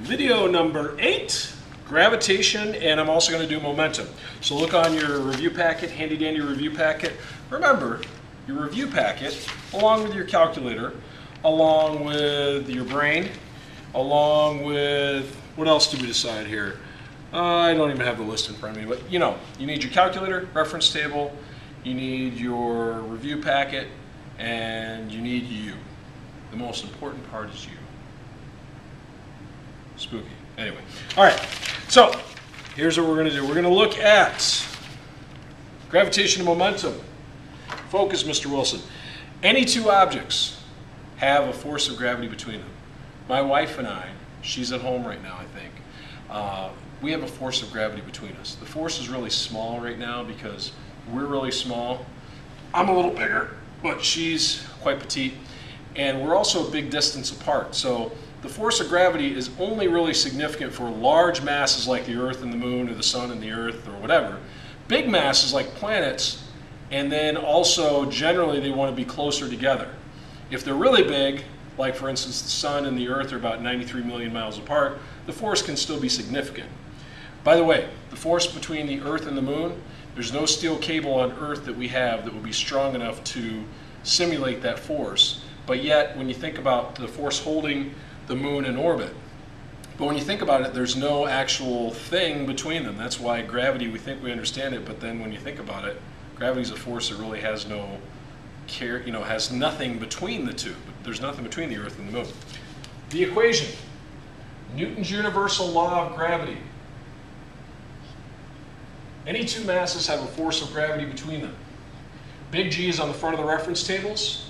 Video number 8, gravitation, and I'm also going to do momentum. So look on your review packet, handy dandy review packet. Remember, your review packet, along with your calculator, along with your brain, along with, what else did we decide here? I don't even have the list in front of me, but you know, you need your calculator, reference table, you need your review packet, and you need you. The most important part is you. Spooky. Anyway, all right, so here's what we're going to do. We're going to look at gravitation and momentum. Focus, Mr. Wilson. Any two objects have a force of gravity between them. My wife and I, she's at home right now, I think, we have a force of gravity between us. The force is really small right now because we're really small. I'm a little bigger, but she's quite petite, and we're also a big distance apart. So the force of gravity is only really significant for large masses like the Earth and the Moon, or the Sun and the Earth, or whatever. Big masses like planets, and then also generally they want to be closer together. If they're really big, like for instance the Sun and the Earth are about 93 million miles apart, the force can still be significant. By the way, the force between the Earth and the Moon, there's no steel cable on Earth that we have that would be strong enough to simulate that force. But yet, when you think about the force holding the Moon in orbit, but when you think about it, there's no actual thing between them. That's why gravity, we think we understand it, but then when you think about it, gravity is a force that really has no care, you know, has nothing between the two. There's nothing between the Earth and the Moon. The equation, Newton's universal law of gravity. Any two masses have a force of gravity between them. Big G is on the front of the reference tables.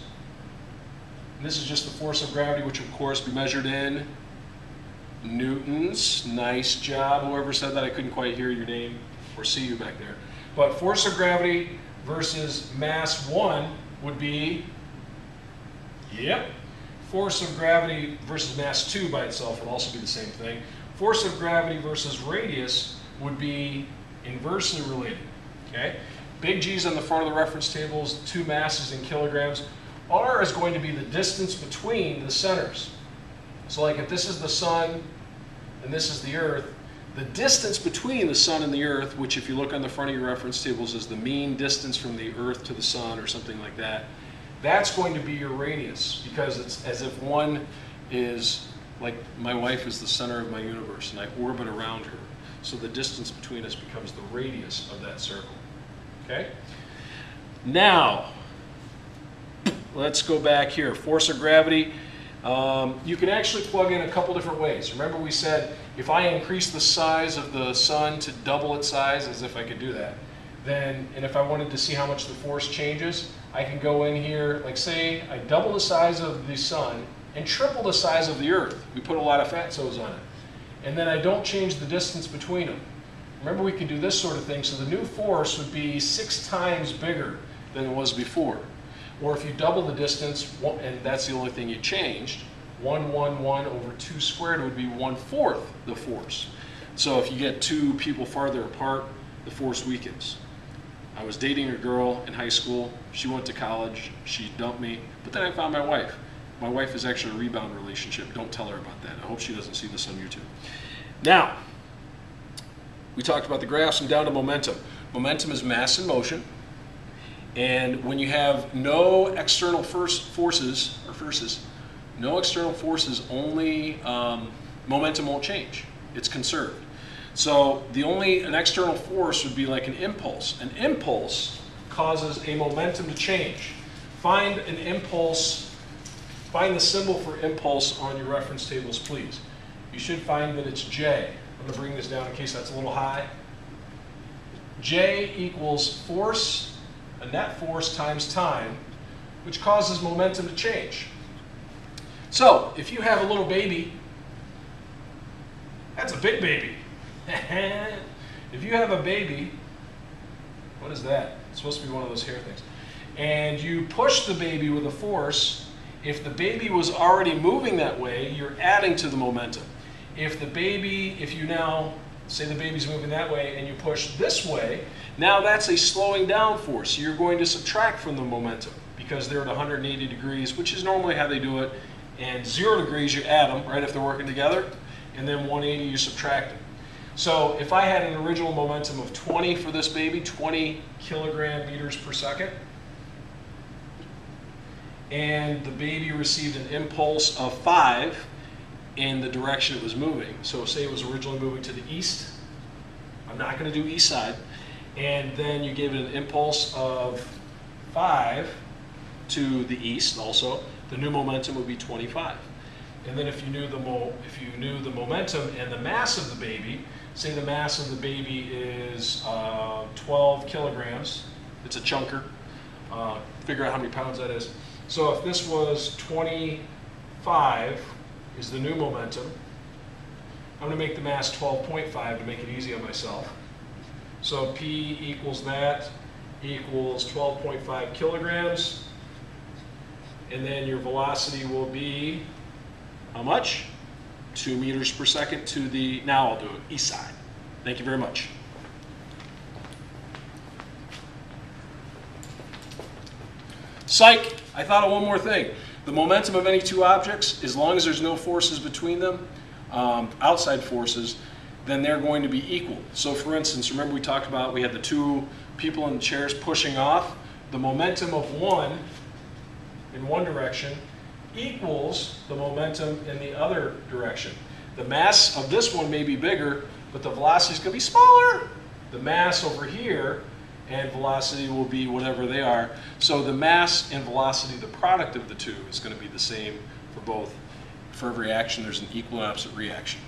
And this is just the force of gravity, which of course we measured in newtons. Nice job, whoever said that. I couldn't quite hear your name or see you back there. But force of gravity versus mass 1 would be, yep, force of gravity versus mass 2 by itself would also be the same thing. Force of gravity versus radius would be inversely related, okay? Big G's on the front of the reference tables, two masses in kilograms. R is going to be the distance between the centers. So like if this is the Sun and this is the Earth, the distance between the Sun and the Earth, which if you look on the front of your reference tables is the mean distance from the Earth to the Sun or something like that, that's going to be your radius, because it's as if one is, like my wife is the center of my universe and I orbit around her. So the distance between us becomes the radius of that circle. Okay? Now, let's go back here. Force of gravity. You can actually plug in a couple different ways. Remember we said if I increase the size of the Sun to double its size, as if I could do that, then, and if I wanted to see how much the force changes, I can go in here, like say I double the size of the Sun and triple the size of the Earth. We put a lot of fatsos on it. And then I don't change the distance between them. Remember, we can do this sort of thing, so the new force would be 6 times bigger than it was before. Or if you double the distance, and that's the only thing you changed, 111 over 2 squared would be 1/4 the force. So if you get two people farther apart, the force weakens. I was dating a girl in high school. She went to college. She dumped me. But then I found my wife. My wife is actually a rebound relationship. Don't tell her about that. I hope she doesn't see this on YouTube. Now, we talked about the graphs and down to momentum. Momentum is mass in motion. And when you have no external forces, no external forces, only momentum won't change. It's conserved. So an external force would be like an impulse. An impulse causes a momentum to change. Find an impulse. Find the symbol for impulse on your reference tables, please. You should find that it's J. I'm going to bring this down in case that's a little high. J equals force, a net force times time, which causes momentum to change. So, if you have a little baby, that's a big baby. If you have a baby, what is that? It's supposed to be one of those hair things. And you push the baby with a force. If the baby was already moving that way, you're adding to the momentum. If you now, say the baby's moving that way and you push this way, now that's a slowing down force. So you're going to subtract from the momentum because they're at 180 degrees, which is normally how they do it. And 0 degrees, you add them, right, if they're working together. and then 180 you subtract it. So if I had an original momentum of 20 for this baby, 20 kilogram meters per second, and the baby received an impulse of 5 in the direction it was moving. So say it was originally moving to the east. I'm not going to do east side. And then you gave it an impulse of 5 to the east also. The new momentum would be 25. And then if you knew the momentum and the mass of the baby, say the mass of the baby is 12 kilograms. It's a chunker. Figure out how many pounds that is. So if this was 25 is the new momentum, I'm going to make the mass 12.5 to make it easy on myself. So P equals that equals 12.5 kilograms. And then your velocity will be how much? 2 meters per second to the, now I'll do it, east side. Thank you very much. Psych, I thought of one more thing. The momentum of any two objects, as long as there's no forces between them, outside forces, then they're going to be equal. So for instance, remember we talked about we had the two people in the chairs pushing off. The momentum of one in one direction equals the momentum in the other direction. The mass of this one may be bigger, but the velocity is going to be smaller. The mass over here and velocity will be whatever they are. So the mass and velocity, the product of the two, is going to be the same for both. For every action, there's an equal and opposite reaction.